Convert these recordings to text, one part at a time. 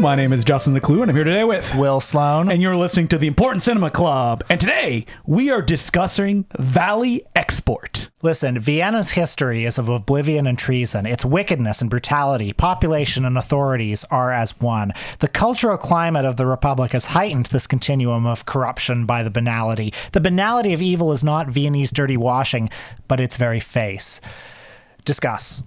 My name is Justin the Clue, and I'm here today with Will Sloan. And you're listening to the Important Cinema Club. And today we are discussing VALIE Export. Listen, Vienna's history is of oblivion and treason. Its wickedness and brutality, population and authorities are as one. The cultural climate of the Republic has heightened this continuum of corruption by the banality. The banality of evil is not Viennese dirty washing, but its very face. Discuss.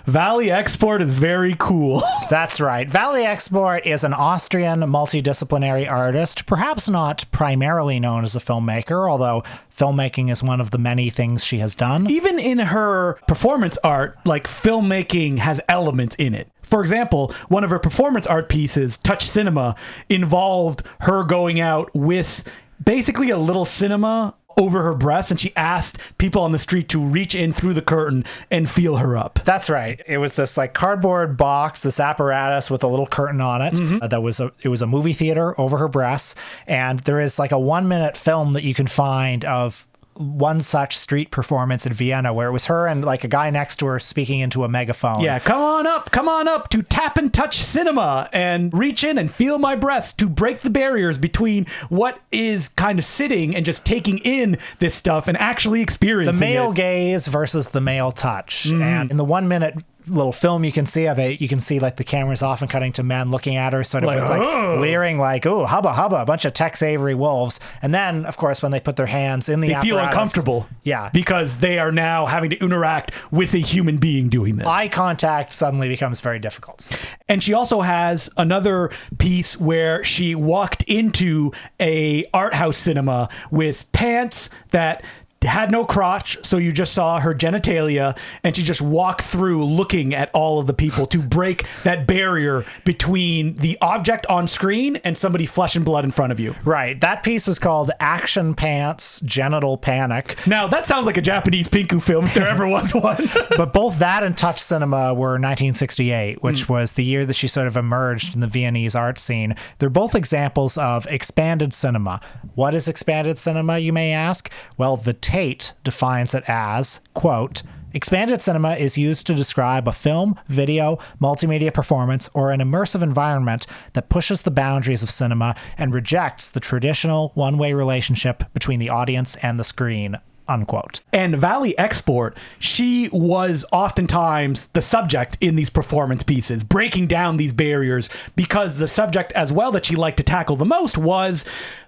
VALIE Export is very cool. That's right. VALIE Export is an Austrian multidisciplinary artist, perhaps not primarily known as a filmmaker, although filmmaking is one of the many things she has done. Even in her performance art, like, filmmaking has elements in it. For example, one of her performance art pieces, Touch Cinema, involved her going out with basically a little cinema over her breast, and she asked people on the street to reach in through the curtain and feel her up. That's right. It was this like cardboard box, this apparatus with a little curtain on it. It was a movie theater over her breasts, and there is like a 1-minute film that you can find of one such street performance in Vienna where it was her and like a guy next to her speaking into a megaphone. Yeah, come on up to Tap and Touch Cinema and reach in and feel my breasts to break the barriers between what is kind of sitting and just taking in this stuff and actually experiencing the male it. gaze versus the male touch. And in the 1-minute little film you can see of it, you can see like the camera's often cutting to men looking at her sort of with like leering like, oh, hubba hubba, a bunch of Tex Avery wolves. And then of course when they put their hands in the apparatus, feel uncomfortable. Yeah, because they are now having to interact with a human being doing this. Eye contact suddenly becomes very difficult. And she also has another piece where she walked into a art house cinema with pants that had no crotch, so you just saw her genitalia, and she just walked through looking at all of the people to break that barrier between the object on screen and somebody flesh and blood in front of you. Right. That piece was called Action Pants Genital Panic. Now, that sounds like a Japanese Pinku film if there ever was one. But both that and Touch Cinema were 1968, which was the year that she sort of emerged in the Viennese art scene. They're both examples of expanded cinema. What is expanded cinema, you may ask? Well, the Tate defines it as, quote, expanded cinema is used to describe a film, video, multimedia performance, or an immersive environment that pushes the boundaries of cinema and rejects the traditional one-way relationship between the audience and the screen, unquote. And VALIE Export, she was oftentimes the subject in these performance pieces, breaking down these barriers, because the subject as well that she liked to tackle the most was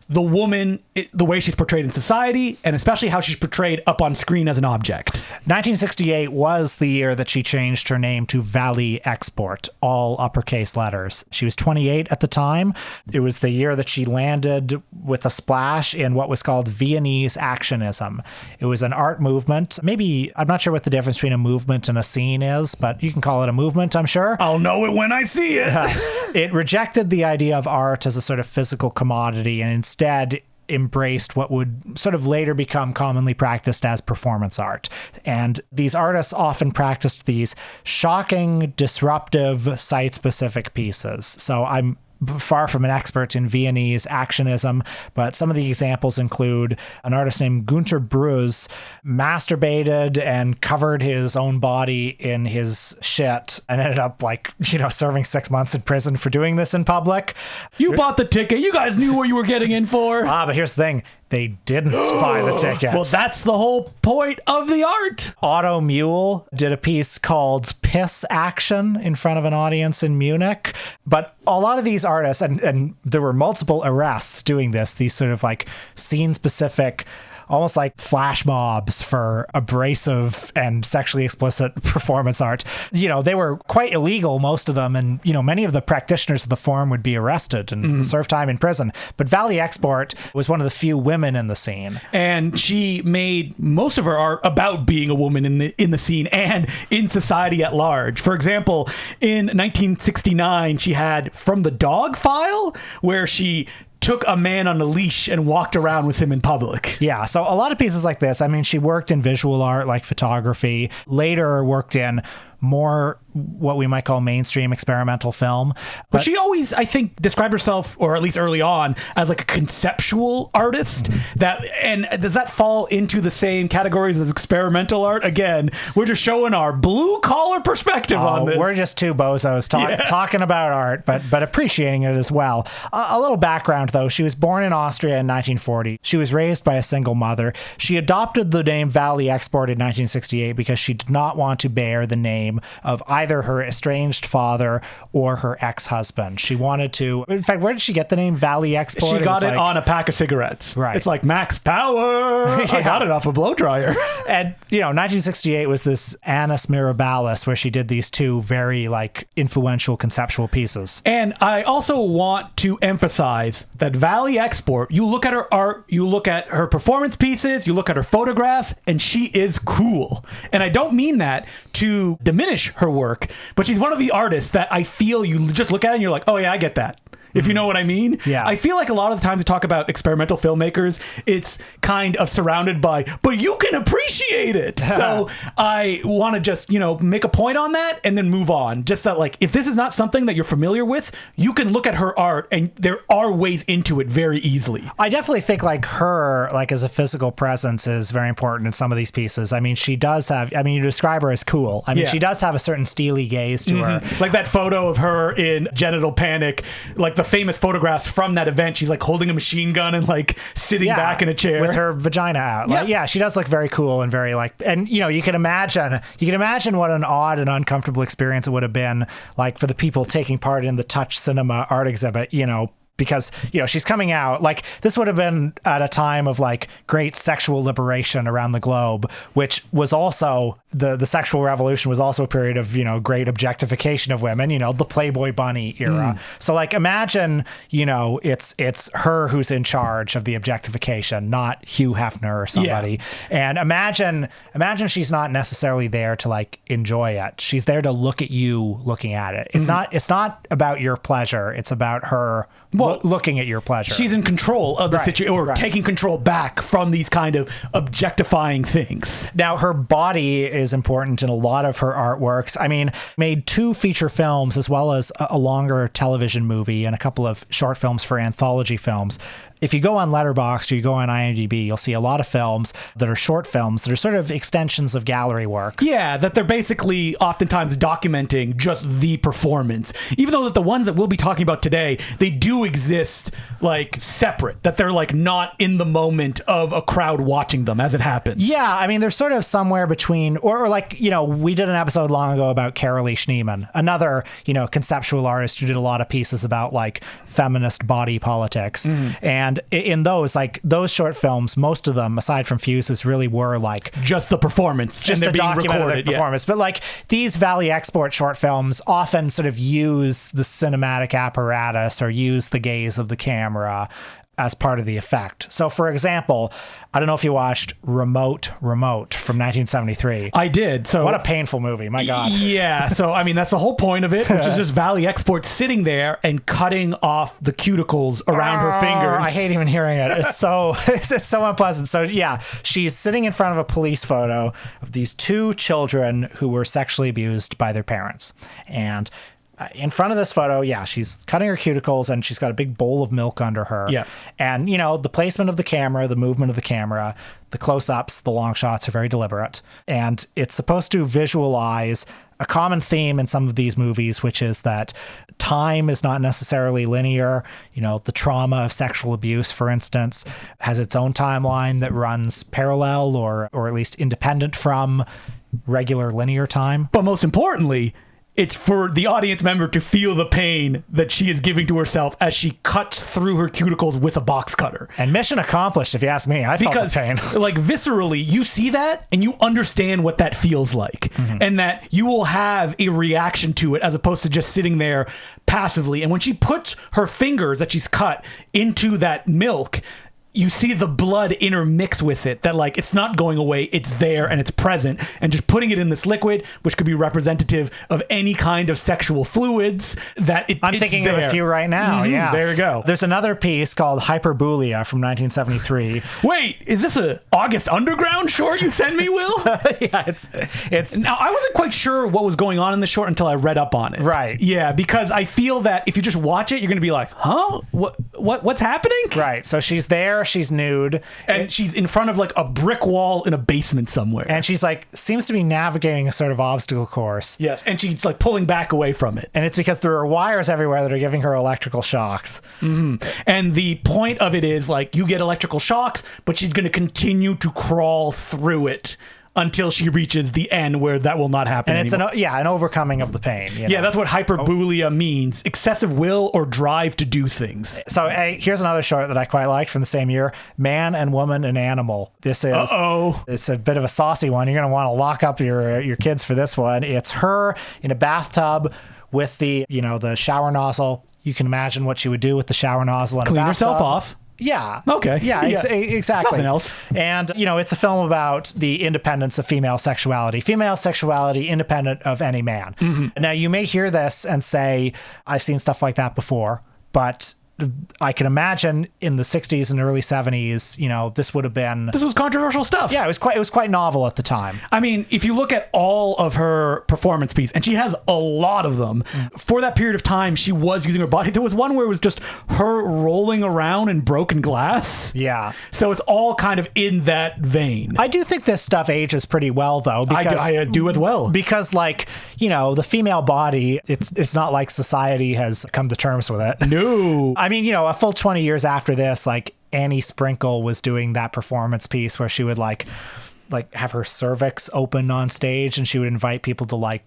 the woman, the way she's portrayed in society, and especially how she's portrayed up on screen as an object. 1968 was the year that she changed her name to VALIE Export, all uppercase letters. She was 28 at the time. It was the year that she landed with a splash in what was called Viennese Actionism. It was an art movement. Maybe, I'm not sure what the difference between a movement and a scene is, but you can call it a movement, I'm sure. I'll know it when I see it. It rejected the idea of art as a sort of physical commodity and instead embraced what would sort of later become commonly practiced as performance art. And these artists often practiced these shocking, disruptive, site-specific pieces. So I'm far from an expert in Viennese actionism, but some of the examples include an artist named Günter Bruz masturbated and covered his own body in his shit and ended up serving 6 months in prison for doing this in public. You bought the ticket. You guys knew what you were getting in for. But here's the thing. They didn't buy the ticket. Well, that's the whole point of the art. Otto Mule did a piece called Piss Action in front of an audience in Munich. But a lot of these artists, and there were multiple arrests doing this, these sort of like scene-specific, almost like flash mobs for abrasive and sexually explicit performance art. You know, they were quite illegal, most of them, and, you know, many of the practitioners of the form would be arrested and serve time in prison. But VALIE Export was one of the few women in the scene. And she made most of her art about being a woman in the scene and in society at large. For example, in 1969, she had From the Dog File, where she took a man on a leash and walked around with him in public. Yeah, so a lot of pieces like this. I mean, she worked in visual art like photography, later worked in more what we might call mainstream experimental film. But she always, I think, described herself, or at least early on, as like a conceptual artist. And does that fall into the same categories as experimental art? Again, we're just showing our blue collar perspective on this. We're just two bozos talking about art, but appreciating it as well. A little background, though. She was born in Austria in 1940. She was raised by a single mother. She adopted the name VALIE EXPORT in 1968 because she did not want to bear the name of either her estranged father or her ex-husband. She wanted to... In fact, where did she get the name VALIE EXPORT? She got it on a pack of cigarettes. Right. It's like Max Power. I got it off a blow dryer. And, 1968 was this Annus Mirabilis, where she did these two very, influential conceptual pieces. And I also want to emphasize that VALIE EXPORT, you look at her art, you look at her performance pieces, you look at her photographs, and she is cool. And I don't mean that to diminish her work, but she's one of the artists that I feel you just look at it and you're like, oh yeah, I get that. If you know what I mean. Yeah. I feel like a lot of the times we talk about experimental filmmakers, it's kind of surrounded by, but you can appreciate it. So I want to just, make a point on that and then move on. Just that, if this is not something that you're familiar with, you can look at her art and there are ways into it very easily. I definitely think her, as a physical presence is very important in some of these pieces. I mean, she does have, you describe her as cool. I mean, she does have a certain steely gaze to her. Like that photo of her in Genital Panic, the famous photographs from that event. She's holding a machine gun and sitting back in a chair with her vagina out. She does look very cool and very and you can imagine what an odd and uncomfortable experience it would have been for the people taking part in the Touch Cinema art exhibit, because she's coming out this would have been at a time of great sexual liberation around the globe, which was also the sexual revolution was also a period of great objectification of women, the Playboy bunny era. So imagine it's her who's in charge of the objectification, not Hugh Hefner or somebody. And imagine she's not necessarily there to enjoy it. She's there to look at you looking at it. It's not about your pleasure, it's about her looking at your pleasure. She's in control of the situation, or taking control back from these kind of objectifying things. Now, her body is important in a lot of her artworks. I mean, made 2 feature films as well as a longer television movie and a couple of short films for anthology films. If you go on Letterboxd or you go on IMDb, you'll see a lot of films that are short films that are sort of extensions of gallery work. Yeah, that they're basically oftentimes documenting just the performance. Even though that the ones that we'll be talking about today, they do exist separate, that they're not in the moment of a crowd watching them as it happens. Yeah, I mean, they're sort of somewhere between, or we did an episode long ago about Carolee Schneemann, another, conceptual artist who did a lot of pieces about feminist body politics. And in those short films, most of them, aside from Fuses, really were just the performance, just and the document of the performance. But these VALIE EXPORT short films often sort of use the cinematic apparatus or use the gaze of the camera as part of the effect. So, for example, I don't know if you watched Remote from 1973. I did. So what a painful movie, my God. Yeah. So, I mean, that's the whole point of it, which is just VALIE EXPORT sitting there and cutting off the cuticles around her fingers. I hate even hearing it. It's so it's so unpleasant. So, yeah, she's sitting in front of a police photo of these 2 children who were sexually abused by their parents. And in front of this photo, she's cutting her cuticles and she's got a big bowl of milk under her. Yeah. And, the placement of the camera, the movement of the camera, the close-ups, the long shots are very deliberate. And it's supposed to visualize a common theme in some of these movies, which is that time is not necessarily linear. The trauma of sexual abuse, for instance, has its own timeline that runs parallel or at least independent from regular linear time. But most importantly, it's for the audience member to feel the pain that she is giving to herself as she cuts through her cuticles with a box cutter. And mission accomplished, if you ask me. I felt the pain. Viscerally, you see that and you understand what that feels like. And that you will have a reaction to it as opposed to just sitting there passively. And when she puts her fingers that she's cut into that milk, you see the blood intermix with it, that like it's not going away, it's there and it's present, and just putting it in this liquid, which could be representative of any kind of sexual fluids, that I'm thinking of a few right now. Yeah, there you go. There's another piece called Hyperbulia from 1973. Wait, is this a August Underground short you sent me, Will? Yeah, it's now, I wasn't quite sure what was going on in the short until I read up on it. Right. Yeah, because I feel that if you just watch it, you're going to be like, huh? What's happening? Right. So she's there, she's nude, and she's in front of like a brick wall in a basement somewhere. And she's like, seems to be navigating a sort of obstacle course. Yes, and she's like pulling back away from it. And it's because there are wires everywhere that are giving her electrical shocks. Mm-hmm. And the point of it is like you get electrical shocks, but she's going to continue to crawl through it until she reaches the end where that will not happen and it's anymore. an overcoming of the pain. You know? Yeah, that's what hyperbulia means. Excessive will or drive to do things. So here's another short that I quite liked from the same year, Man and Woman and Animal. This is it's a bit of a saucy one. You're going to want to lock up your kids for this one. It's her in a bathtub with the shower nozzle. You can imagine what she would do with the shower nozzle in a bathtub. Clean herself off. Yeah. Okay. Yeah, exactly. Nothing else. And, it's a film about the independence of female sexuality. Female sexuality independent of any man. Mm-hmm. Now, you may hear this and say, I've seen stuff like that before, but I can imagine in the 60s and early 70s, this would have been... This was controversial stuff. Yeah, it was quite novel at the time. I mean, if you look at all of her performance pieces, and she has a lot of them, for that period of time, she was using her body. There was one where it was just her rolling around in broken glass. Yeah. So it's all kind of in that vein. I do think this stuff ages pretty well, though. Because, I do as well. Because, the female body, it's not like society has come to terms with it. No. I mean, a full 20 years after this, Annie Sprinkle was doing that performance piece where she would have her cervix open on stage and she would invite people to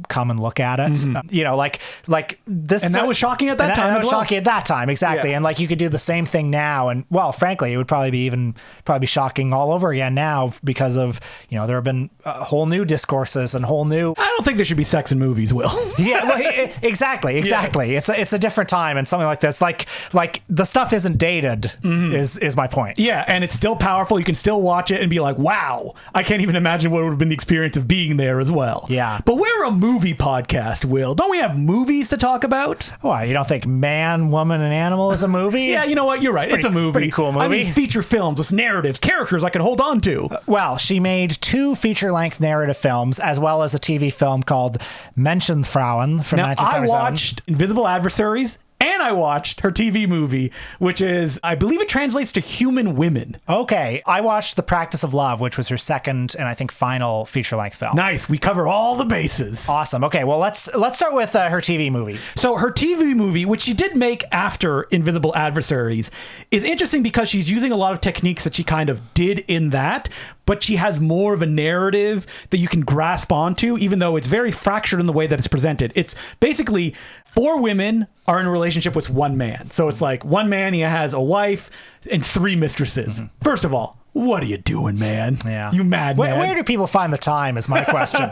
come and look at it. Mm-hmm. This. And that was shocking at that time. That was shocking at that time, exactly. Yeah. And you could do the same thing now. And frankly, it would probably be shocking all over again now because of there have been whole new discourses and whole new. I don't think there should be sex in movies, Will. Yeah, exactly. Yeah. It's a different time, and something like this, the stuff isn't dated. Mm-hmm. is my point. Yeah, and it's still powerful. You can still watch it and be like, wow, I can't even imagine what would have been the experience of being there as well. Yeah, but we're a movie podcast, Will. Don't we have movies to talk about? Why, you don't think Man, Woman, and Animal is a movie? Yeah, you know what? You're right. It's a movie. Pretty cool movie. I mean, feature films with narratives, characters I can hold on to. Well, she made 2 feature-length narrative films, as well as a TV film called MENSCHENFRAUEN from 1977. I watched Invisible Adversaries, and I watched her TV movie, which is, I believe it translates to Human Women. Okay. I watched The Practice of Love, which was her second and I think final feature-length film. Nice. We cover all the bases. Awesome. Okay. Well, let's start with her TV movie. So her TV movie, which she did make after Invisible Adversaries, is interesting because she's using a lot of techniques that she kind of did in that, but she has more of a narrative that you can grasp onto, even though it's very fractured in the way that it's presented. It's basically 4 women are in a relationship with 1 man. So it's like 1 man, he has a wife and 3 mistresses. Mm-hmm. First of all, what are you doing, man? Yeah. You mad man. Where do people find the time is my question.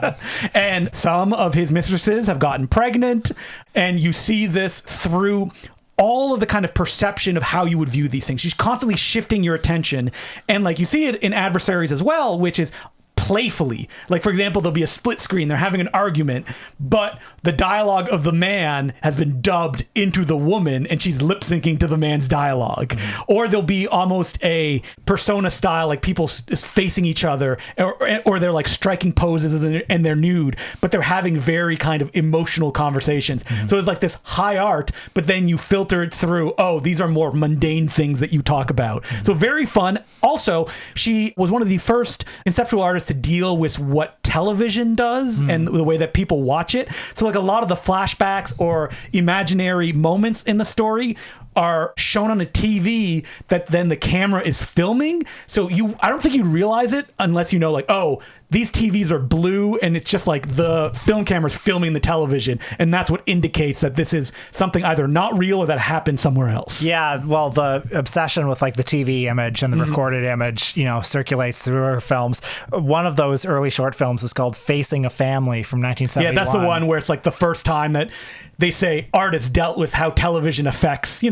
And some of his mistresses have gotten pregnant, and you see this through all of the kind of perception of how you would view these things. She's constantly shifting your attention. And you see it in Adversaries as well, which is playfully. For example, there'll be a split screen. They're having an argument, but the dialogue of the man has been dubbed into the woman and she's lip syncing to the man's dialogue. Mm-hmm. Or there'll be almost a persona style, people facing each other, or they're striking poses and they're nude, but they're having very kind of emotional conversations. Mm-hmm. So it's this high art, but then you filter it through, these are more mundane things that you talk about. Mm-hmm. So very fun. Also, she was one of the first conceptual artists to deal with what television does and the way that people watch it. So a lot of the flashbacks or imaginary moments in the story are shown on a TV that then the camera is filming. So I don't think you realize it unless you know these TVs are blue and it's just the film camera's filming the television, and that's what indicates that this is something either not real or that happened somewhere else. Yeah, well, the obsession with the TV image and the recorded image, circulates through her films. One of those early short films is called Facing a Family from 1971. Yeah, that's the one where it's the first time that they say artists dealt with how television affects,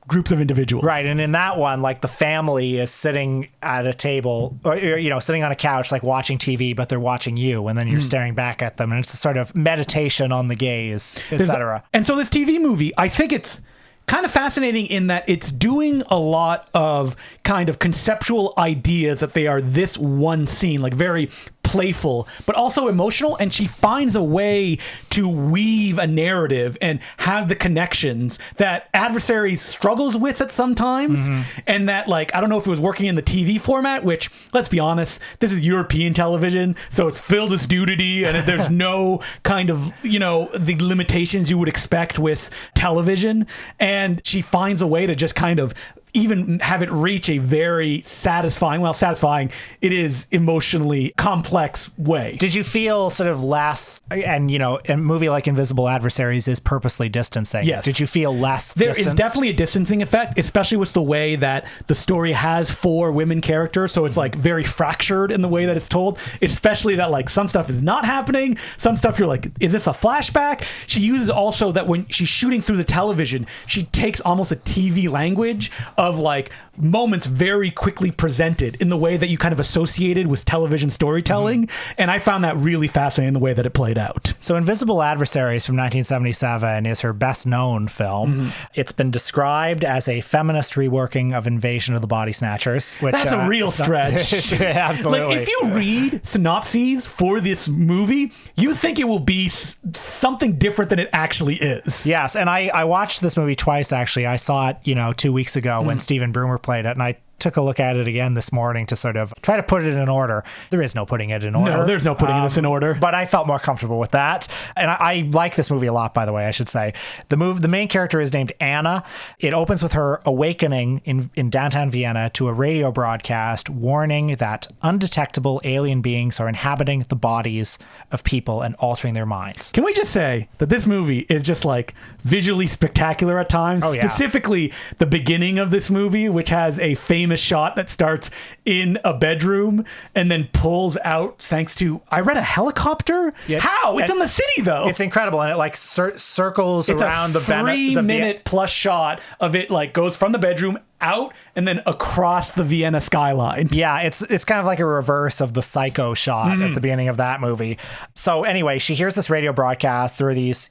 groups of individuals. Right. And in that one, like the family is sitting at a table or, sitting on a couch, like watching TV, but they're watching you. And then you're staring back at them. And it's a sort of meditation on the gaze, etc. And so this TV movie, I think it's kind of fascinating in that it's doing a lot of kind of conceptual ideas that they are this one scene, like very playful, but also emotional. And she finds a way to weave a narrative and have the connections that Adversaries struggles with at some times. And that, like, I don't know if it was working in the TV format, which, let's be honest, this is European television, so it's filled with nudity and there's no kind of, the limitations you would expect with television. And she finds a way to just kind of even have it reach a very satisfying, it is emotionally complex way. Did you feel sort of less, and a movie like Invisible Adversaries is purposely distancing. Yes. Did you feel less There distance? is definitely a distancing effect, especially with the way that the story has 4 women characters. So it's like very fractured in the way that it's told, especially that like some stuff is not happening. Some stuff you're like, is this a flashback? She uses also that when she's shooting through the television, she takes almost a TV language of like moments very quickly presented in the way that you kind of associated with television storytelling. And I found that really fascinating, the way that it played out. So Invisible Adversaries from 1977 is her best known film. It's been described as a feminist reworking of Invasion of the Body Snatchers, which That's a real stretch. Absolutely. Like, if you read synopses for this movie, you think it will be something different than it actually is. Yes, and I watched this movie twice, actually. I saw it, 2 weeks ago when Stephen Broomer played it, and I took a look at it again this morning to sort of try to put it in order. There is no putting it in order. No, there's no putting this in order. But I felt more comfortable with that. And I like this movie a lot, by the way, I should say. The main character is named Anna. It opens with her awakening in downtown Vienna to a radio broadcast warning that undetectable alien beings are inhabiting the bodies of people and altering their minds. Can we just say that this movie is just like visually spectacular at times? Oh, yeah. Specifically the beginning of this movie, which has a famous shot that starts in a bedroom and then pulls out thanks to, I read, a helicopter. Yeah. How? It's in the city though. It's incredible, and it like circles It's around a the 3-minute plus shot of it, like goes from the bedroom out and then across the Vienna skyline. Yeah, it's kind of like a reverse of the Psycho shot at the beginning of that movie. So anyway, she hears this radio broadcast through these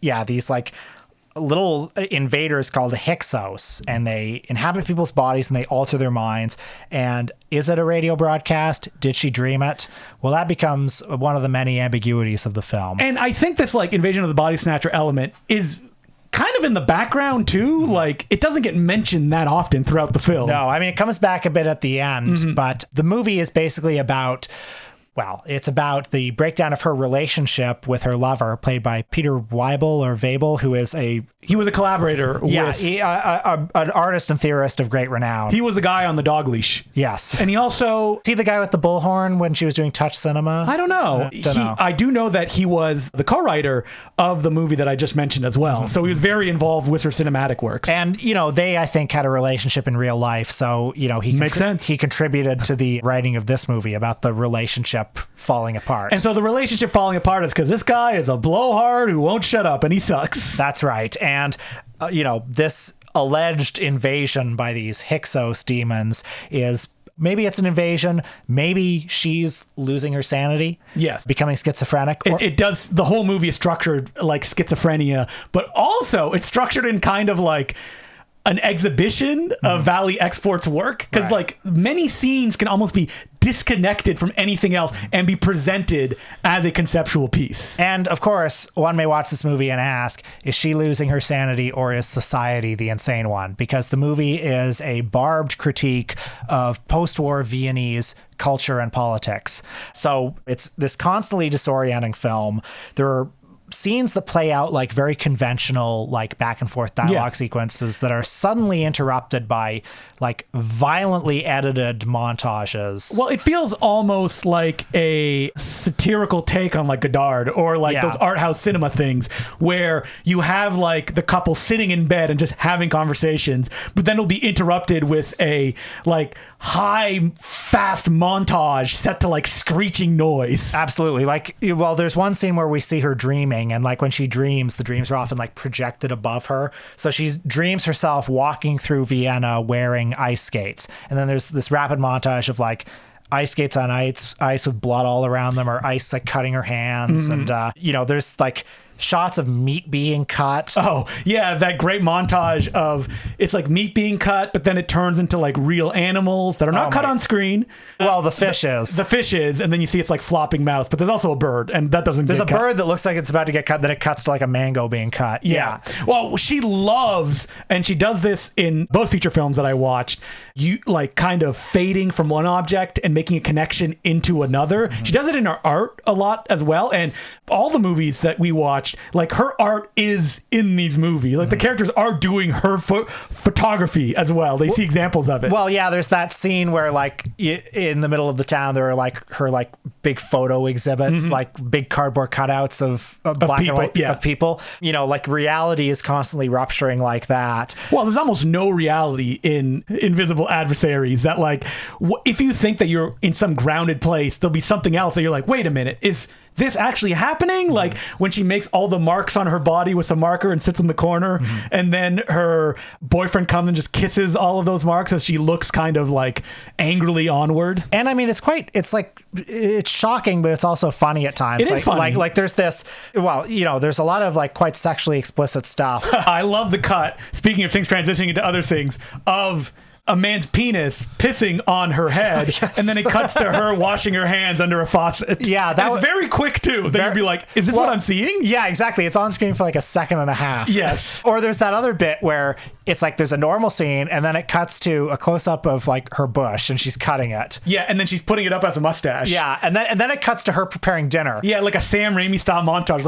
like little invaders called the Hyksos, and they inhabit people's bodies and they alter their minds. And is it a radio broadcast? Did she dream it? Well, that becomes one of the many ambiguities of the film. And I think this like Invasion of the Body Snatcher element is kind of in the background too. Like, it doesn't get mentioned that often throughout the film. No, I mean, it comes back a bit at the end, but the movie is basically about, well, it's about the breakdown of her relationship with her lover, played by Peter Weibel, who is He was a collaborator with... an artist and theorist of great renown. He was a guy on the dog leash. Yes. And he also... Is he the guy with the bullhorn when she was doing Touch Cinema? I don't know. I do know that he was the co-writer of the movie that I just mentioned as well. So he was very involved with her cinematic works. And, they, I think, had a relationship in real life. So, he Makes sense. He contributed to the writing of this movie about the relationship falling apart. And so the relationship falling apart is because this guy is a blowhard who won't shut up, and he sucks. That's right. And, this alleged invasion by these Hyksos demons is... Maybe it's an invasion. Maybe she's losing her sanity. Yes. Becoming schizophrenic. It does. The whole movie is structured like schizophrenia, but also it's structured in kind of like an exhibition of VALIE Export's work. Because like many scenes can almost be disconnected from anything else and be presented as a conceptual piece. And of course, one may watch this movie and ask, is she losing her sanity or is society the insane one? Because the movie is a barbed critique of post-war Viennese culture and politics. So it's this constantly disorienting film. There are scenes that play out like very conventional, like back and forth dialogue sequences that are suddenly interrupted by like violently edited montages. Well, it feels almost like a satirical take on like Godard or like those art house cinema things where you have like the couple sitting in bed and just having conversations, but then it'll be interrupted with a like high, fast montage set to like screeching noise. Absolutely. Like, well, there's one scene where we see her dreaming thing. And like when she dreams, the dreams are often like projected above her. So she dreams herself walking through Vienna wearing ice skates. And then there's this rapid montage of like ice skates on ice with blood all around them, or ice like cutting her hands. And, there's like shots of meat being cut. Oh, yeah, that great montage of it's like meat being cut, but then it turns into like real animals that are not cut on screen. Well, the fish is. The fish is, and then you see it's like flopping mouth, but there's also a bird, and that doesn't There's get cut. a bird that looks like it's about to get cut, then it cuts to like a mango being cut. Yeah. Well, she loves, and she does this in both feature films that I watched, you like kind of fading from one object and making a connection into another. Mm-hmm. She does it in her art a lot as well, and all the movies that we watched, like her art is in these movies. Like the characters are doing her photography as well. They see examples of it. Well, yeah, there's that scene where like in the middle of the town, there are like her like big photo exhibits, like big cardboard cutouts of black people, and white of people. You know, like reality is constantly rupturing like that. Well, there's almost no reality in Invisible Adversaries. That like, if you think that you're in some grounded place, there'll be something else that you're like, wait a minute, is this actually happening? Like when she makes all the marks on her body with some marker and sits in the corner, and then her boyfriend comes and just kisses all of those marks as she looks kind of like angrily onward. And I mean, it's shocking, but it's also funny at times. It is funny. Like there's this, well, there's a lot of like quite sexually explicit stuff. I love the cut, speaking of things transitioning into other things, of a man's penis pissing on her head, yes. And then it cuts to her washing her hands under a faucet. Yeah, that was very quick too. Then you'd be like, "Is this what I'm seeing?" Yeah, exactly. It's on screen for like a second and a half. Yes. Or there's that other bit where it's like there's a normal scene, and then it cuts to a close up of like her bush, and she's cutting it. Yeah, and then she's putting it up as a mustache. Yeah, and then it cuts to her preparing dinner. Yeah, like a Sam Raimi style montage,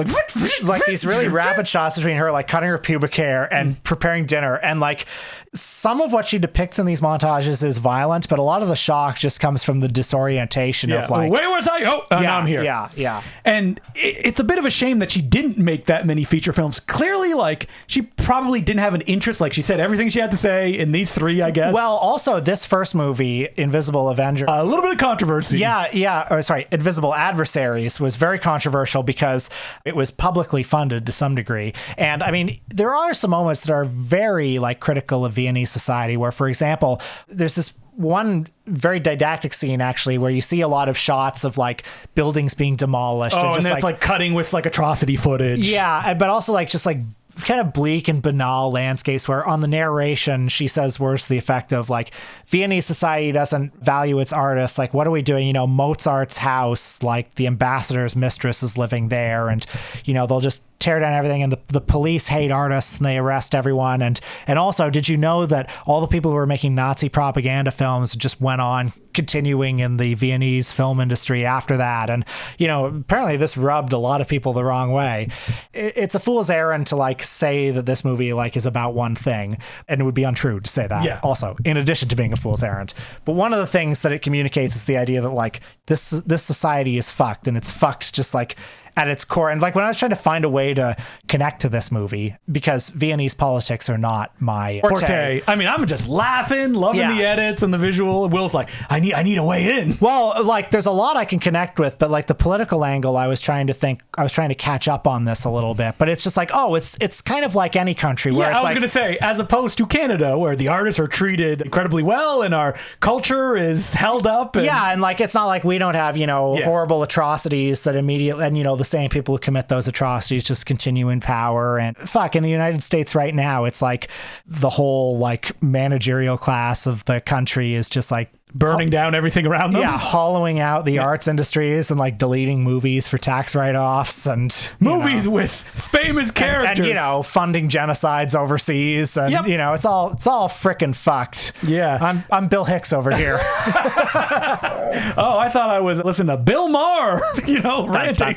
like these really rapid shots between her like cutting her pubic hair and preparing dinner, and like some of what she depicts in these montages is violent, but a lot of the shock just comes from the disorientation of like, wait, where's I? Now I'm here. Yeah. And it's a bit of a shame that she didn't make that many feature films. Clearly, like she probably didn't have an interest. Like she said everything she had to say in these three, I guess. Well, also this first movie, Invisible Avenger, a little bit of controversy. Invisible Adversaries was very controversial because it was publicly funded to some degree. And I mean, there are some moments that are very like critical of Viennese society where, for example, there's this one very didactic scene actually where you see a lot of shots of like buildings being demolished. And then it's like cutting with like atrocity footage. Yeah, but also like just like kind of bleak and banal landscapes where on the narration she says words to the effect of like Viennese society doesn't value its artists. Like, what are we doing? Mozart's house, like the ambassador's mistress is living there, and they'll just tear down everything, and the police hate artists and they arrest everyone. And also, did you know that all the people who were making Nazi propaganda films just went on continuing in the Viennese film industry after that? And apparently this rubbed a lot of people the wrong way. It's a fool's errand to like say that this movie like is about one thing, and it would be untrue to say that. Yeah. Also, in addition to being a fool's errand, but one of the things that it communicates is the idea that like this society is fucked, and it's fucked just like at its core. And like when I was trying to find a way to connect to this movie, because Viennese politics are not my forte. I mean, I'm just laughing, loving the edits and the visual. Will's like, I need a way in. Well, like there's a lot I can connect with, but like the political angle, I was trying to catch up on this a little bit, but it's just like, it's kind of like any country where it's I was going to say, as opposed to Canada, where the artists are treated incredibly well and our culture is held up. And like, it's not like we don't have, horrible atrocities that immediately, and the same people who commit those atrocities just continue in power. And in the United States right now, it's like the whole like managerial class of the country is just like burning down everything around them. Yeah, hollowing out the arts industries and like deleting movies for tax write-offs and movies with famous characters and funding genocides overseas, and it's all frickin' fucked. Yeah, I'm Bill Hicks over here. Oh, I thought I was listening to Bill Maher. Ranting.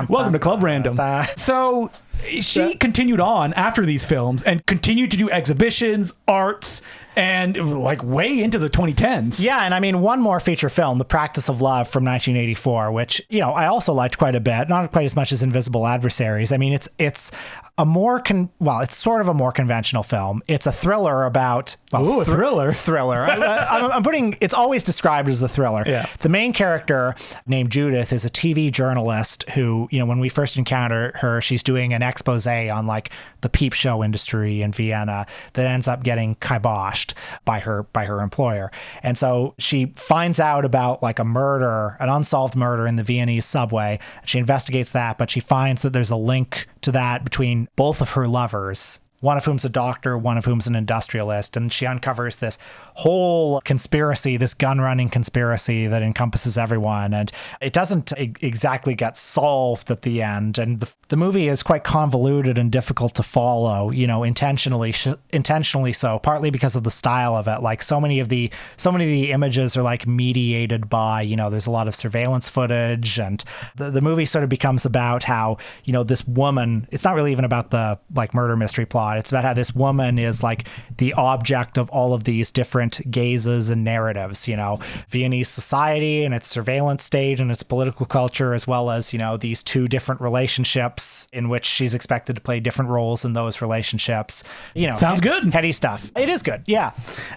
Welcome to Club Random. So she continued on after these films and continued to do exhibitions, arts, and like way into the 2010s. Yeah, and I mean, one more feature film, The Practice of Love from 1984, which, I also liked quite a bit, not quite as much as Invisible Adversaries. I mean, it's it's sort of a more conventional film. It's a thriller about a thriller. I'm putting it's always described as a thriller. Yeah. The main character named Judith is a TV journalist who, when we first encounter her, she's doing an expose on like the peep show industry in Vienna that ends up getting kiboshed by her employer. And so she finds out about like an unsolved murder in the Viennese subway. She investigates that, but she finds that there's a link to that between both of her lovers, one of whom's a doctor, one of whom's an industrialist. And she uncovers this whole conspiracy, this gun-running conspiracy that encompasses everyone. And it doesn't exactly get solved at the end. And the movie is quite convoluted and difficult to follow, intentionally so, partly because of the style of it. Like so many of the images are like mediated by, there's a lot of surveillance footage. And the movie sort of becomes about how, this woman, it's not really even about the like murder mystery plot. It's about how this woman is like the object of all of these different gazes and narratives, Viennese society and its surveillance state and its political culture, as well as, these two different relationships in which she's expected to play different roles in those relationships. Sounds good. Heady stuff. It is good. Yeah.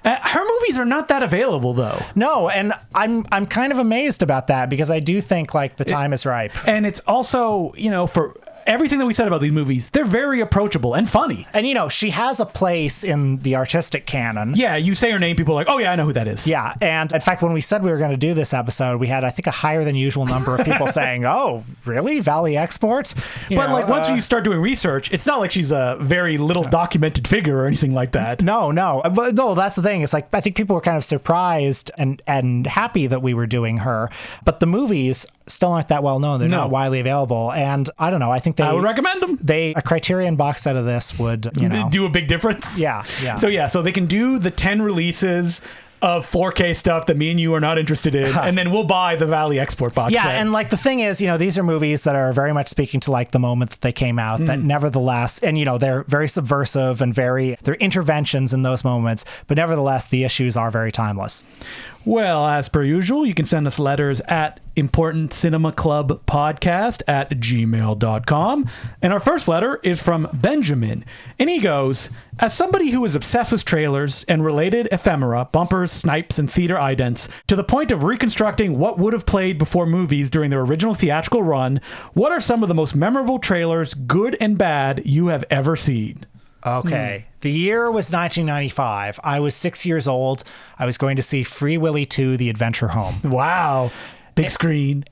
Her movies are not that available though. No. And I'm kind of amazed about that because I do think like the time is ripe. And it's also, for everything that we said about these movies, they're very approachable and funny. And, she has a place in the artistic canon. Yeah, you say her name, people are like, oh, yeah, I know who that is. Yeah. And in fact, when we said we were going to do this episode, we had, I think, a higher than usual number of people saying, oh, really? VALIE EXPORT? But once you start doing research, it's not like she's a very little documented figure or anything like that. No. But no, that's the thing. It's like, I think people were kind of surprised and happy that we were doing her. But the movies still aren't that well known. They're not widely available. And I don't know. I think I would recommend them. A Criterion box set of this would, do a big difference. Yeah. So they can do the 10 releases of 4K stuff that me and you are not interested in, and then we'll buy the VALIE export box set. And like the thing is, these are movies that are very much speaking to like the moment that they came out, that nevertheless, and they're very subversive and they're interventions in those moments, but nevertheless, the issues are very timeless. Well, as per usual, you can send us letters at importantcinemaclubpodcast@gmail.com. And our first letter is from Benjamin. And he goes, as somebody who is obsessed with trailers and related ephemera, bumpers, snipes, and theater idents, to the point of reconstructing what would have played before movies during their original theatrical run, what are some of the most memorable trailers, good and bad, you have ever seen? Okay. The year was 1995. I was 6 years old. I was going to see Free Willy 2, The Adventure Home. Wow. Big screen.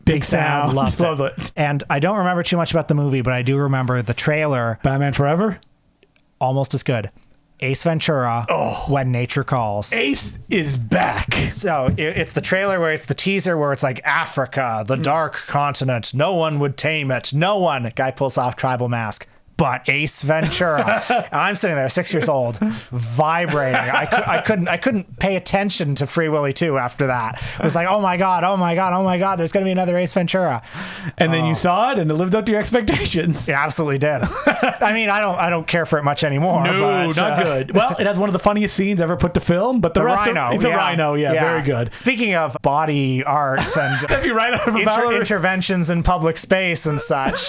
Big sound. Loved it. And I don't remember too much about the movie, but I do remember the trailer. Batman Forever? Almost as good. Ace Ventura, When Nature Calls. Ace is back. So it's the trailer where it's the teaser where it's like Africa, the dark continent. No one would tame it. No one. Guy pulls off tribal mask. But Ace Ventura. I'm sitting there, 6 years old, vibrating. I couldn't pay attention to Free Willy 2 after that. It was like, oh my god, there's going to be another Ace Ventura. And then you saw it, and it lived up to your expectations. It absolutely did. I mean, I don't care for it much anymore. No, not good. Well, it has one of the funniest scenes ever put to film, but the rest rhino, the rhino, very good. Speaking of body art and interventions in public space and such,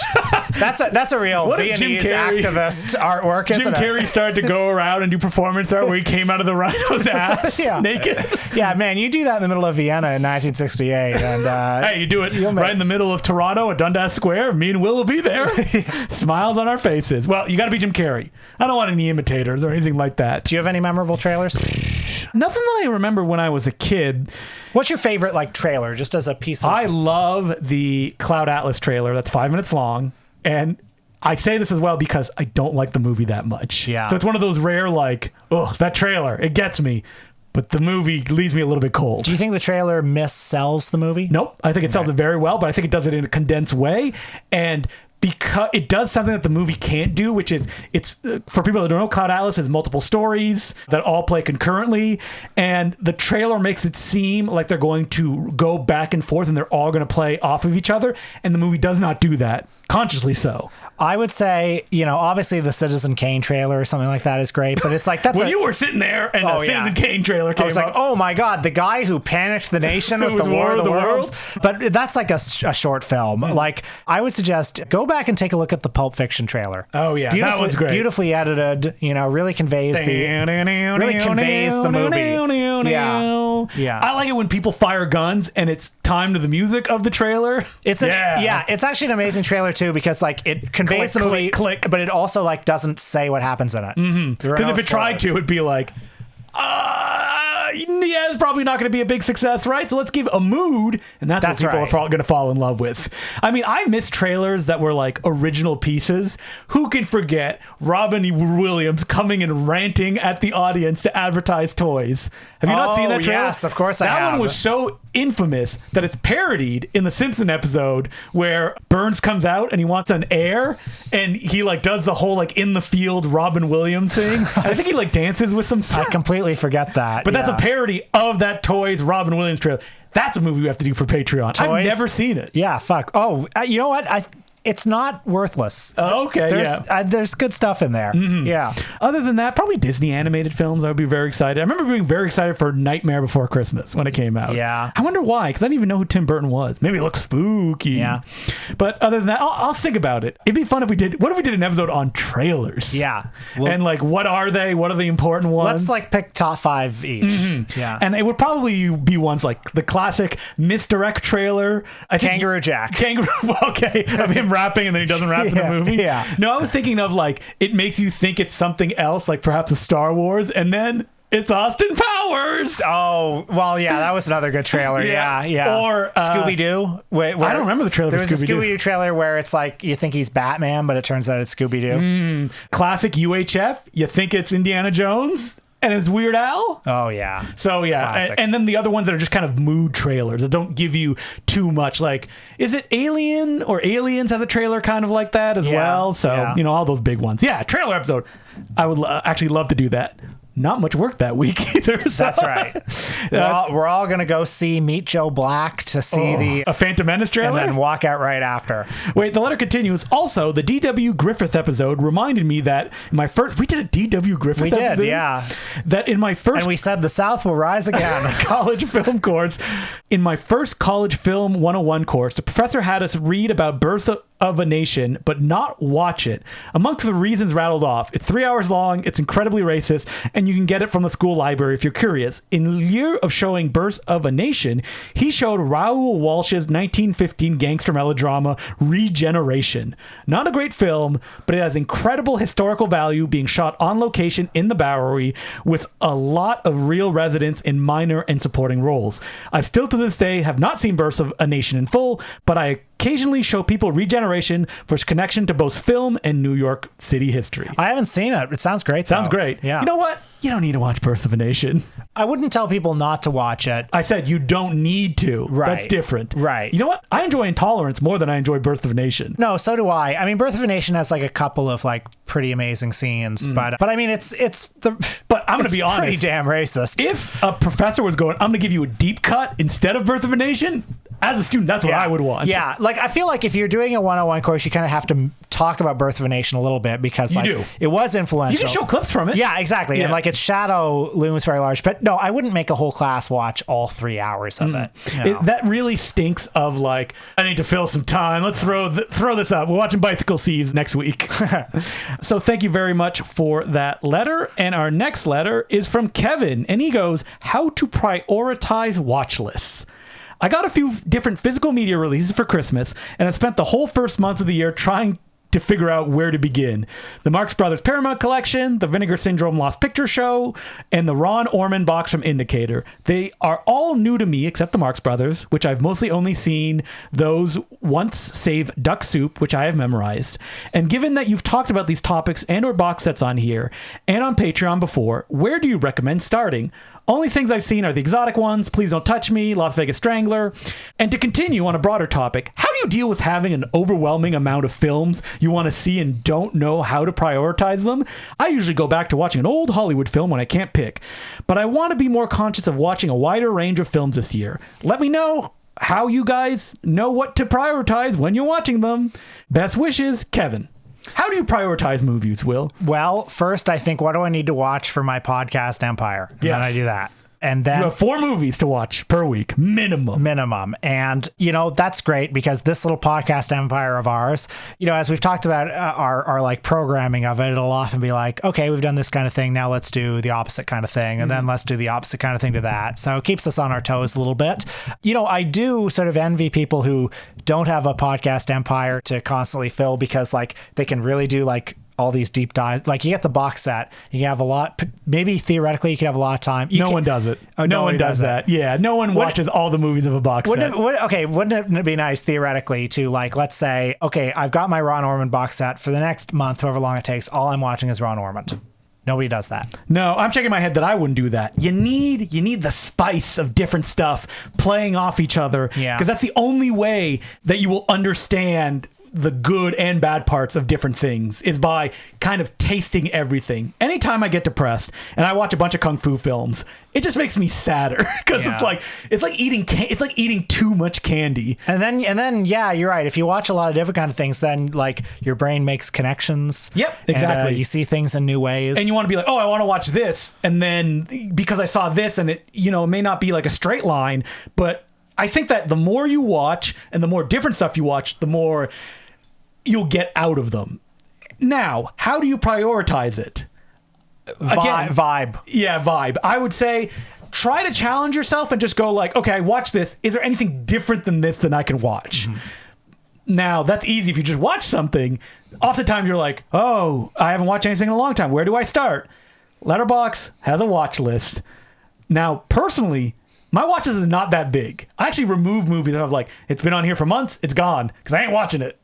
that's a real Viennese activist artwork, isn't it? Jim Carrey started to go around and do performance art where he came out of the rhino's ass naked. Yeah, man, you do that in the middle of Vienna in 1968. And hey, you do it right in the middle of Toronto at Dundas Square. Me and Will be there. Smiles on our faces. Well, you got to be Jim Carrey. I don't want any imitators or anything like that. Do you have any memorable trailers? Nothing that I remember when I was a kid. What's your favorite trailer, just as a piece of... I love the Cloud Atlas trailer. That's 5 minutes long. And I say this as well because I don't like the movie that much. Yeah. So it's one of those rare, that trailer, it gets me. But the movie leaves me a little bit cold. Do you think the trailer missells the movie? Nope. I think it sells it very well, but I think it does it in a condensed way. And because it does something that the movie can't do, which is it's for people that don't know, Cloud Atlas has multiple stories that all play concurrently, and the trailer makes it seem like they're going to go back and forth and they're all going to play off of each other, and the movie does not do that. consciously so. I would say, obviously the Citizen Kane trailer or something like that is great, but it's like When you were sitting there and the Citizen Kane trailer came I was like, up, oh my God, the guy who panicked the nation with the War of the Worlds. But that's like a short film. Like, I would suggest go back and take a look at the Pulp Fiction trailer. Oh yeah, that one's great. Beautifully edited, really conveys the movie. Yeah. I like it when people fire guns and it's time to the music of the trailer. It's actually an amazing trailer too, because like it conveys the movie, but it also like doesn't say what happens in it. Because if it tried to, it'd be like, yeah, it's probably not going to be a big success, right? So let's give a mood, and that's what people are going to fall in love with. I mean, I miss trailers that were like original pieces. Who can forget Robin Williams coming and ranting at the audience to advertise toys? Have you not seen that trailer? Yes, of course I have. That one was so infamous that it's parodied in the Simpson episode where Burns comes out and he wants an air, and he like does the whole like in the field Robin Williams thing. I think he like dances with some stuff. I completely forget that. But that's a parody of that Toys Robin Williams trailer. That's a movie we have to do for Patreon. Toys? I've never seen it. Yeah, fuck. Oh, you know what? It's not worthless. Oh, okay, there's good stuff in there. Yeah. Other than that, probably Disney animated films. I would be very excited. I remember being very excited for Nightmare Before Christmas when it came out. Yeah. I wonder why, because I didn't even know who Tim Burton was. Maybe it looks spooky. Yeah. But other than that, I'll think about it. It'd be fun if we did. What if we did an episode on trailers? Yeah. And like, what are they? What are the important ones? Let's like pick top 5 each. Yeah. And it would probably be ones like the classic Misdirect trailer. Kangaroo Jack. Okay. Of him rapping and then he doesn't rap in the movie. Yeah. No, I was thinking of like, it makes you think it's something else, like perhaps a Star Wars, and then it's Austin Powers. Oh, well, yeah, that was another good trailer. Yeah. Or Scooby-Doo. I don't remember the trailer for Scooby-Doo. There was a Scooby-Doo trailer where it's like, you think he's Batman, but it turns out it's Scooby-Doo. Classic UHF. You think it's Indiana Jones, and it's Weird Al. Oh, yeah. So, yeah. And then the other ones that are just kind of mood trailers that don't give you too much. Like, is it Alien or Aliens has a trailer kind of like that as well? So, all those big ones. Yeah, trailer episode. I would actually love to do that. Not much work that week either. So. That's right. We're all going to go see Meet Joe Black to see a Phantom Menace trailer? And then walk out right after. Wait, the letter continues. Also, the D.W. Griffith episode reminded me that in my first... We did a D.W. Griffith episode? We did, yeah. That in my first... And we said the South will rise again. College film course. In my first college film 101 course, the professor had us read about Birth of a Nation, but not watch it. Amongst the reasons rattled off, it's 3 hours long, it's incredibly racist, and you can get it from the school library if you're curious. In lieu of showing Birth of a Nation, he showed Raoul Walsh's 1915 gangster melodrama Regeneration. Not a great film, but it has incredible historical value, being shot on location in the Bowery with a lot of real residents in minor and supporting roles. I still to this day have not seen Birth of a Nation in full, but I occasionally show people Regeneration for its connection to both film and New York City history. I haven't seen it. It sounds great. Sounds great. Yeah. You know what? You don't need to watch Birth of a Nation. I wouldn't tell people not to watch it. I said you don't need to. Right. That's different. Right. You know what? I enjoy Intolerance more than I enjoy Birth of a Nation. No, so do I. I mean, Birth of a Nation has like a couple of like pretty amazing scenes, but I mean, it's But I'm going to be honest. Pretty damn racist. If a professor was going, I'm going to give you a deep cut instead of Birth of a Nation, as a student, that's what I would want. Yeah, like I feel like if you're doing a 101 course, you kind of have to talk about Birth of a Nation a little bit because like, it was influential. You can show clips from it. Yeah, exactly. Yeah. And like its shadow looms very large. But no, I wouldn't make a whole class watch all 3 hours of it. You know? That really stinks of like, I need to fill some time. Let's throw this up. We're watching Bicycle Thieves next week. So thank you very much for that letter. And our next letter is from Kevin. And he goes, how to prioritize watch lists. I got a few different physical media releases for Christmas, and I spent the whole first month of the year trying to figure out where to begin. The Marx Brothers Paramount Collection, the Vinegar Syndrome Lost Picture Show, and the Ron Orman box from Indicator. They are all new to me, except the Marx Brothers, which I've mostly only seen those once, save Duck Soup, which I have memorized. And given that you've talked about these topics and or box sets on here and on Patreon before, where do you recommend starting? Only things I've seen are the exotic ones, Please Don't Touch Me, Las Vegas Strangler. And to continue on a broader topic, how do you deal with having an overwhelming amount of films you want to see and don't know how to prioritize them? I usually go back to watching an old Hollywood film when I can't pick, but I want to be more conscious of watching a wider range of films this year. Let me know how you guys know what to prioritize when you're watching them. Best wishes, Kevin. How do you prioritize movies, Will? Well, first I think, what do I need to watch for my podcast empire? And then I do that. And then you have 4 movies to watch per week, minimum. And, that's great because this little podcast empire of ours, as we've talked about our like programming of it, it'll often be like, okay, we've done this kind of thing. Now let's do the opposite kind of thing. And then let's do the opposite kind of thing to that. So it keeps us on our toes a little bit. I do sort of envy people who don't have a podcast empire to constantly fill because like they can really do like all these deep dives. Like you get the box set, you can have a lot, maybe theoretically you could have a lot of time. No one does it. Oh, no one does that. Yeah. No one watches all the movies of a box set. Wouldn't it be nice theoretically to like, let's say, okay, I've got my Ron Ormond box set for the next month, however long it takes. All I'm watching is Ron Ormond. Nobody does that. No, I'm shaking my head that I wouldn't do that. You need the spice of different stuff playing off each other. Yeah. Because that's the only way that you will understand the good and bad parts of different things is by kind of tasting everything. Anytime I get depressed and I watch a bunch of kung fu films, it just makes me sadder because it's like eating too much candy. And then yeah, you're right. If you watch a lot of different kind of things, then like your brain makes connections. Yep, exactly. And, you see things in new ways. And you want to be like, oh, I want to watch this, and then because I saw this, and it it may not be like a straight line, but I think that the more you watch and the more different stuff you watch, the more you'll get out of them. Now, how do you prioritize it? Again, vibe. Yeah, vibe. I would say try to challenge yourself and just go like, okay, I watched this. Is there anything different than this that I can watch? Mm-hmm. Now, that's easy if you just watch something. Oftentimes you're like, oh, I haven't watched anything in a long time. Where do I start? Letterboxd has a watch list. Now, personally, my watch list is not that big. I actually remove movies that I was like, it's been on here for months. It's gone because I ain't watching it.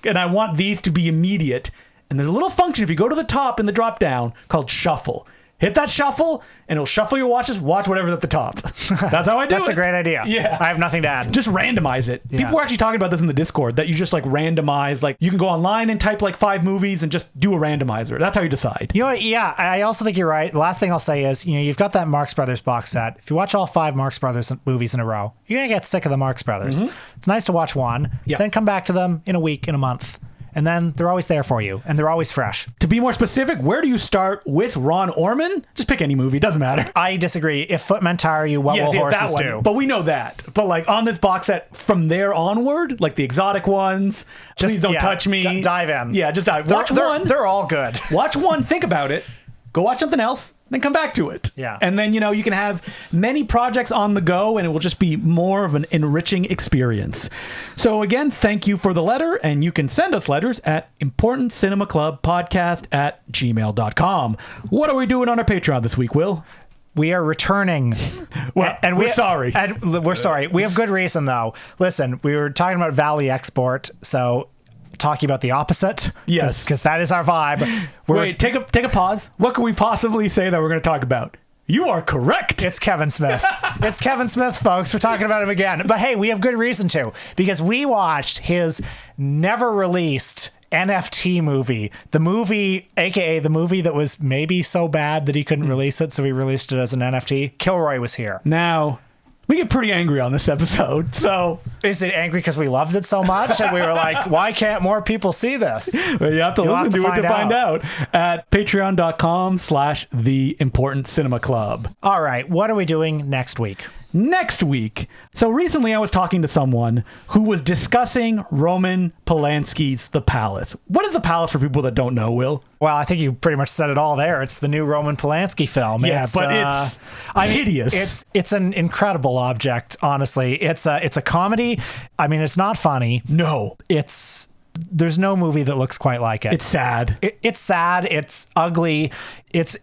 And I want these to be immediate. And there's a little function if you go to the top in the drop down called shuffle. Hit that shuffle and it'll shuffle your watches. Watch whatever's at the top. That's how I do it. That's a great idea. Yeah. I have nothing to add. Just randomize it. Yeah. People were actually talking about this in the Discord, that you just like randomize. Like you can go online and type like 5 movies and just do a randomizer. That's how you decide. You know what? Yeah, I also think you're right. The last thing I'll say is, you've got that Marx Brothers box set. If you watch all 5 Marx Brothers movies in a row, you're going to get sick of the Marx Brothers. Mm-hmm. It's nice to watch one, then come back to them in a week, in a month. And then they're always there for you, and they're always fresh. To be more specific, where do you start with Ron Ormond? Just pick any movie. It doesn't matter. I disagree. If footmen tire you, what will horses do? But we know that. But like on this box set, from there onward, like the exotic ones, Please Don't Touch Me. Dive in. Yeah, just dive. Watch one. They're all good. Watch one. Think about it. Go watch something else, then come back to it. Yeah. And then, you can have many projects on the go, and it will just be more of an enriching experience. So again, thank you for the letter, and you can send us letters at importantcinemaclubpodcast@gmail.com. What are we doing on our Patreon this week, Will? We are returning. Well, and we're sorry. And we're sorry. We have good reason, though. Listen, we were talking about VALIE Export, so talking about the opposite. Yes. Because that is our vibe. Wait, take a pause. What can we possibly say that we're going to talk about? You are correct. It's Kevin Smith. It's Kevin Smith, folks. We're talking about him again. But hey, we have good reason to, because we watched his never released NFT movie. The movie, aka the movie that was maybe so bad that he couldn't release it, so he released it as an NFT. Kilroy was here. Now, we get pretty angry on this episode, so... Is it angry because we loved it so much? And we were like, why can't more people see this? Well, you have to listen to it to find out at patreon.com/theimportantcinemaclub. All right, what are we doing next week? Next week. So recently I was talking to someone who was discussing Roman Polanski's The Palace. What is The Palace for people that don't know, Will? Well, I think you pretty much said it all there. It's the new Roman Polanski film. Yeah, it's hideous. It's an incredible object, honestly. It's a comedy. I mean, it's not funny. No. There's no movie that looks quite like it. It's sad. It's sad. It's ugly. It's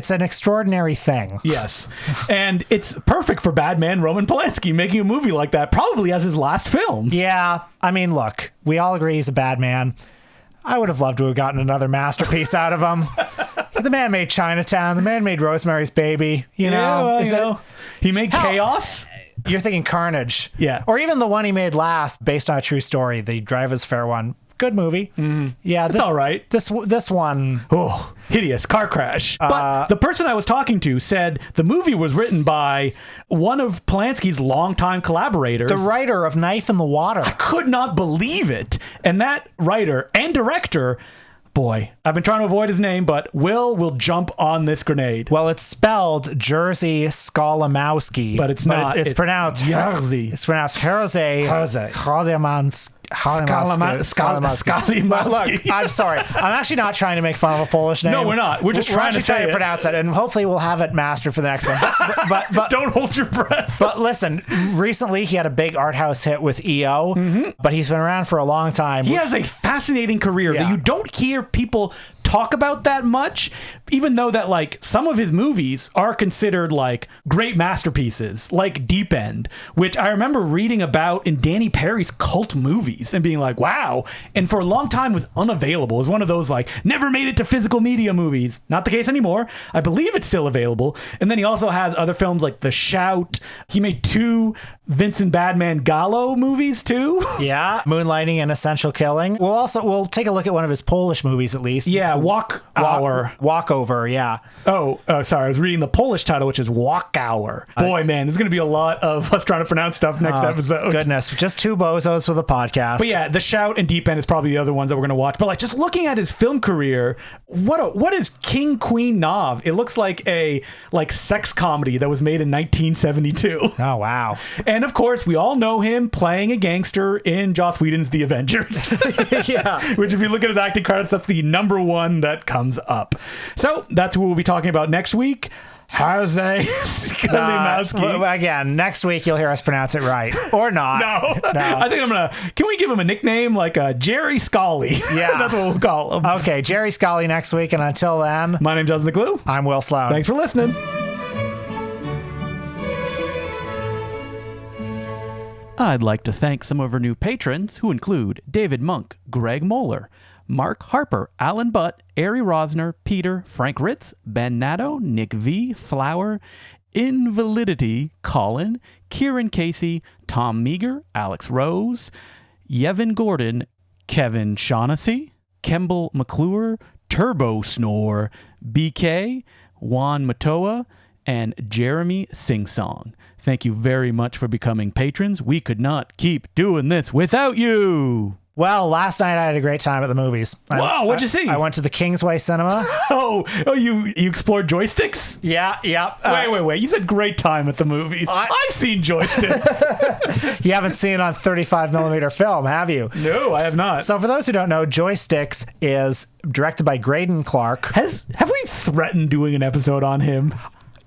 an extraordinary thing. Yes. And it's perfect for bad man Roman Polanski making a movie like that, probably as his last film. Yeah. I mean, look, we all agree he's a bad man. I would have loved to have gotten another masterpiece out of him. The man made Chinatown. The man made Rosemary's Baby. You know? He made Chaos. You're thinking Carnage. Yeah. Or even the one he made last, based on a true story, the Drive Is Fair one. good movie. Yeah, It's all right. This one. Oh, hideous car crash. But the person I was talking to said the movie was written by one of Polanski's longtime collaborators. The writer of Knife in the Water. Could not believe it. And that writer and director, boy, I've been trying to avoid his name, but will jump on this grenade. Well, it's spelled Jerzy Skolimowski, But it's not. It's pronounced Jerzy. It's pronounced Jerzy Skolimowski. Look, I'm sorry. I'm actually not trying to make fun of a Polish name. No, we're not. We're just trying to say it. pronounce it, and hopefully we'll have it mastered for the next one. But Don't hold your breath. But listen, recently he had a big art house hit with EO, but he's been around for a long time. He has a fascinating career that you don't hear people talk about that much, even though that like some of his movies are considered like great masterpieces, like Deep End, which I remember reading about in Danny Perry's cult movies and being like, wow. And for a long time was unavailable. It was one of those like never made it to physical media movies. Not the case anymore. I believe it's still available. And then he also has other films like The Shout. He made 2 Vincent Badman Gallo movies too. Yeah, Moonlighting and Essential Killing. We'll take a look at one of his Polish movies at least. Yeah, Walkover, yeah. Oh, sorry. I was reading the Polish title, which is Walk Hour. Boy, man, there's going to be a lot of us trying to pronounce stuff next episode. Goodness, just 2 bozos for the podcast. But yeah, The Shout and Deep End is probably the other ones that we're going to watch. But like just looking at his film career, what is King Queen Nov? It looks like a sex comedy that was made in 1972. Oh, wow. And of course, we all know him playing a gangster in Joss Whedon's The Avengers. Yeah. Which if you look at his acting credits, that's the number one that comes up. So that's who we'll be talking about next week. Jose Skolimowski. Again, next week you'll hear us pronounce it right. Or not. No. I think can we give him a nickname like Jerry Scully? Yeah. That's what we'll call him. Okay, Jerry Scully next week. And until then, My name's Justin DeClue. I'm Will Sloan. Thanks for listening. I'd like to thank some of our new patrons who include David Monk, Greg Moeller, Mark Harper, Alan Butt, Ari Rosner, Peter, Frank Ritz, Ben Nato, Nick V, Flower, Invalidity, Colin, Kieran Casey, Tom Meager, Alex Rose, Yevon Gordon, Kevin Shaughnessy, Kemble McClure, Turbo Snore, BK, Juan Matoa, and Jeremy Singsong. Thank you very much for becoming patrons. We could not keep doing this without you. Well, last night I had a great time at the movies. Wow, what'd you see? I went to the Kingsway Cinema. Oh, you explored joysticks? Yeah. Wait. You said great time at the movies. I've seen joysticks. You haven't seen it on 35mm film, have you? No, I have not. So for those who don't know, Joysticks is directed by Graydon Clark. Have we threatened doing an episode on him?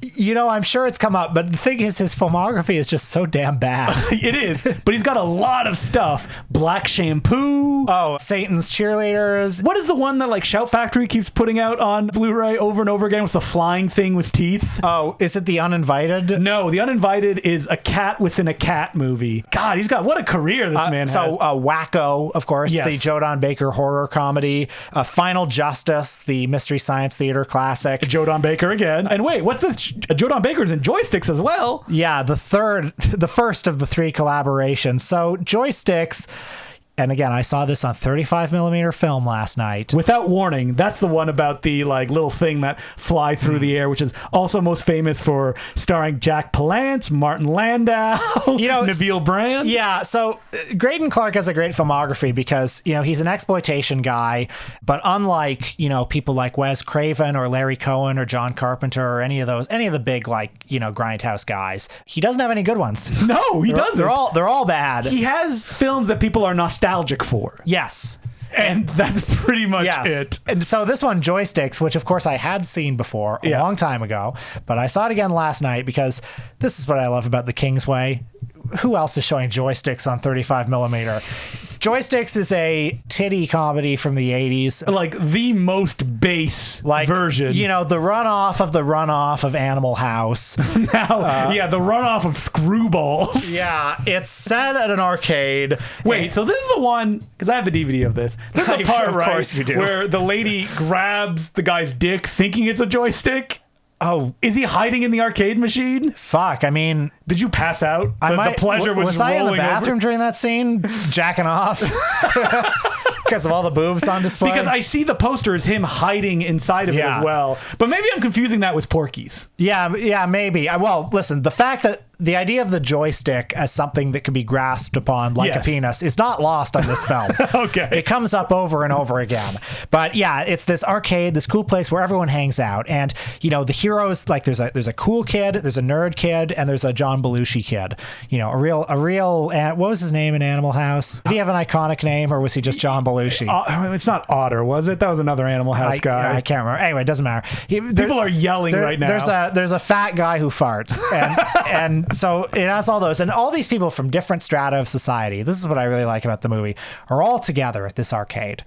You know, I'm sure it's come up, but the thing is, his filmography is just so damn bad. It is, but he's got a lot of stuff. Black Shampoo. Oh, Satan's Cheerleaders. What is the one that like Shout Factory keeps putting out on Blu-ray over and over again with the flying thing with teeth? Oh, is it The Uninvited? No, The Uninvited is a cat within a cat movie. God, he's got what a career this man had. So Wacko, of course, yes. The Jodan Baker horror comedy. Final Justice, the Mystery Science Theater classic. Jodan Baker again. And wait, what's this? Jodan Baker's in Joysticks as well. Yeah, the first of the 3 collaborations. So Joysticks, and again, I saw this on 35mm film last night. Without Warning, that's the one about the like little thing that fly through the air, which is also most famous for starring Jack Palance, Martin Landau, Nabil Brand. Yeah, so Graydon Clark has a great filmography because, he's an exploitation guy, but unlike, people like Wes Craven or Larry Cohen or John Carpenter or any of the big grindhouse guys, he doesn't have any good ones. No, he doesn't. They're all bad. He has films that people are nostalgic for. Yes. And that's pretty much it. And so this one, Joysticks, which of course I had seen before a long time ago, but I saw it again last night because this is what I love about the Kingsway. Who else is showing Joysticks on 35mm? Joysticks is a titty comedy from the 80s. Like the most base version. The runoff of Animal House. Now, the runoff of Screwballs. Yeah, it's set at an arcade. Wait, so this is the one, because I have the DVD of this. There's a part, of course you do, where the lady grabs the guy's dick thinking it's a joystick. Oh, is he hiding in the arcade machine? Fuck, I mean, did you pass out? The pleasure was I in the rolling bathroom over? during that scene, jacking off? Because of all the boobs on display? Because I see the poster as him hiding inside of it as well. But maybe I'm confusing that with Porky's. Yeah, maybe. Well, listen, the fact that the idea of the joystick as something that can be grasped upon like a penis is not lost on this film. Okay. It comes up over and over again. But yeah, it's this arcade, this cool place where everyone hangs out. And, you know, the heroes, like there's a cool kid, there's a nerd kid, and there's a John Belushi kid. You know, a real, what was his name in Animal House? Did he have an iconic name, or was he just John Belushi? It's not Otter, was it? That was another Animal House guy. I can't remember. Anyway, it doesn't matter. People are yelling right now. There's a fat guy who farts. And so it has all those, and all these people from different strata of society. This is what I really like about the movie, are all together at this arcade.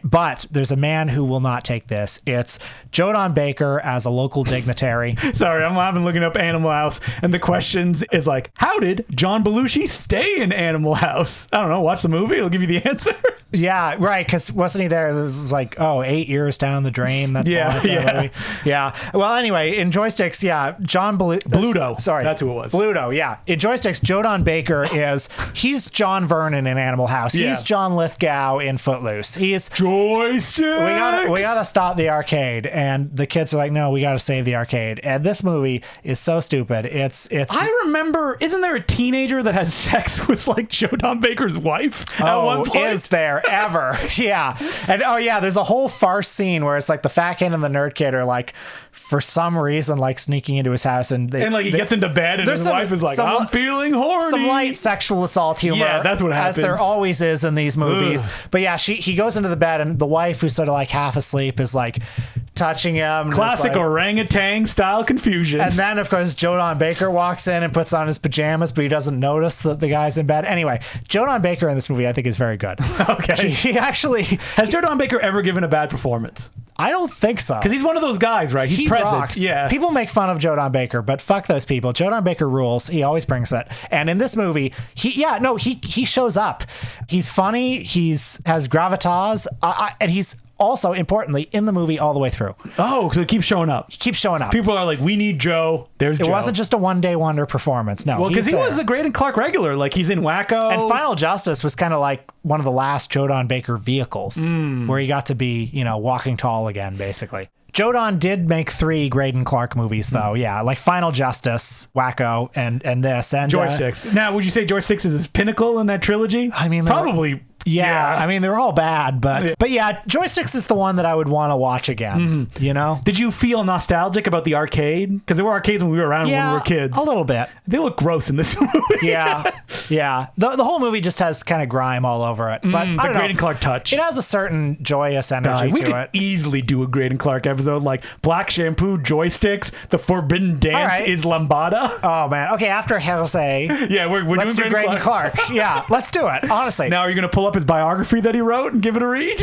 But there's a man who will not take this. It's Joe Don Baker as a local dignitary. Sorry, I'm laughing looking up Animal House, and the questions is like, how did John Belushi stay in Animal House? I don't know. Watch the movie. It'll give you the answer. Yeah, right. Because wasn't he there? It was like, 8 years down the drain. That's the life of the movie. Yeah. Well, anyway, in Joysticks, John Bluto. Sorry, that's who it was. Bluto. Yeah. In Joysticks, Joe Don Baker he's John Vernon in Animal House. Yeah. He's John Lithgow in Footloose. He's Joysticks. We gotta stop the arcade, and the kids are like, no, we gotta save the arcade. And this movie is so stupid. It's. I remember. Isn't there a teenager that has sex with like Joe Don Baker's wife at one point? Is there ever? Yeah. And there's a whole farce scene where it's like the fat kid and the nerd kid are like, for some reason, like sneaking into his house, and he gets into bed, and his wife is like, I'm feeling horny. Some light sexual assault humor. Yeah, that's what happens. As there always is in these movies. Ugh. But yeah, he goes into the bed, and the wife, who's sort of like half asleep, is like touching him. Classic orangutan style confusion. And then, of course, Joe Don Baker walks in and puts on his pajamas, but he doesn't notice that the guy's in bed. Anyway, Joe Don Baker in this movie, I think, is very good. Okay. He actually... Has Joe Don Baker ever given a bad performance? I don't think so. Because he's one of those guys, right? He's present. Rocks. Yeah. People make fun of Joe Don Baker, but fuck those people. Joe Don Baker rules. He always brings it. And in this movie, he shows up. He's funny. Has gravitas. And he's also, importantly, in the movie all the way through. Oh, so it keeps showing up. He keeps showing up. People are like, we need Joe. There's Joe. It wasn't just a one-day wonder performance. No, well, because he was a Great and Clark regular. Like, he's in Wacko. And Final Justice was kind of like one of the last Joe Don Baker vehicles where he got to be, walking tall again, basically. Joe Don did make 3 Great and Clark movies, though. Yeah, like Final Justice, Wacko, and this. And Joysticks. Now, would you say Joysticks is his pinnacle in that trilogy? I mean, probably. Yeah, I mean, they're all bad, but yeah, Joysticks is the one that I would want to watch again, Did you feel nostalgic about the arcade? Because there were arcades when we were around when we were kids. A little bit. They look gross in this movie. Yeah. The whole movie just has kind of grime all over it. But the Great and Clark touch. It has a certain joyous energy we could easily do a Great and Clark episode, like Black Shampoo, Joysticks, The Forbidden Dance is Lambada. Oh, man. Okay, after Jose. Yeah, we're doing Great and Clark. Yeah, let's do it, honestly. Now, are you going to pull up his biography that he wrote and give it a read?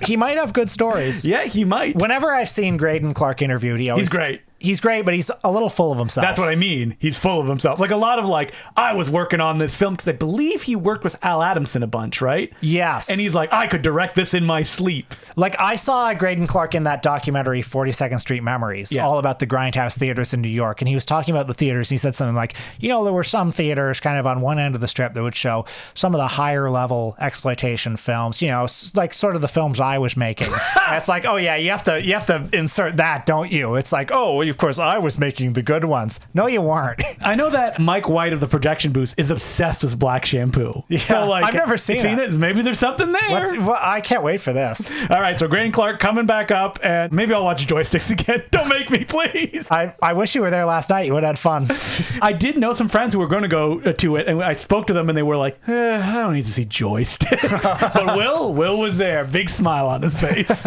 He might have good stories. Yeah, he might. Whenever I've seen Great and Clark interviewed, he's great. He's great, but he's a little full of himself. That's what I mean. He's full of himself. Like a lot of I was working on this film because I believe he worked with Al Adamson a bunch, right? Yes. And he's like, I could direct this in my sleep. Like I saw Great and Clark in that documentary 42nd Street Memories, all about the Grindhouse theaters in New York. And he was talking about the theaters. And he said something like, there were some theaters kind of on one end of the strip that would show some of the higher level exploitation films, like sort of the films I was making. And it's like, oh yeah, you have to insert that, don't you? It's like, oh, of course, I was making the good ones. No, you weren't. I know that Mike White of the Projection Booth is obsessed with Black Shampoo. Yeah, so, I've never seen it. Maybe there's something there. I can't wait for this. All right, so Great and Clark coming back up, and maybe I'll watch Joysticks again. Don't make me, please. I wish you were there last night. You would have had fun. I did know some friends who were going to go to it, and I spoke to them, and they were like, I don't need to see Joysticks. But Will was there. Big smile on his face.